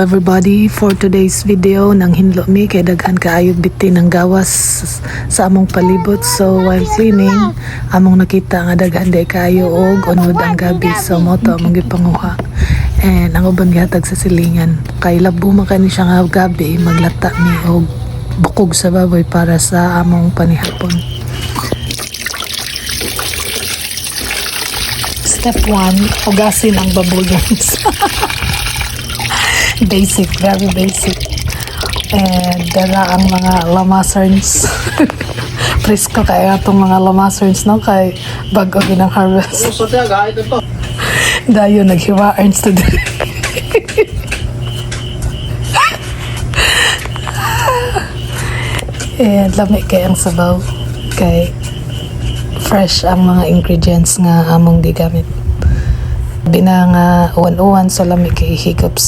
Hello everybody, for today's video nang hinlo mi kay daghan kaayo biti ng gawas sa among palibot. So while cleaning, among nakita nga daghan day kaayo og unod ang gabi. So mo to among gipanguha. And ang uban gihatag sa silingan. Kay labo man kani siya nga gabi, maglata mi og bukog sa baboy para sa among panihapon. Step 1, hugasin ang baboyons. Basic, very basic. And dala ang mga lamasarns. Presko kaya itong mga lamasarns, no? Kay bago ginang harvest. Dayo naghiwa-arns to din. And lamig kay ang sabaw. Kay fresh ang mga ingredients nga among gigamit. Binang uwan-uwan sa lamig kay hiccups.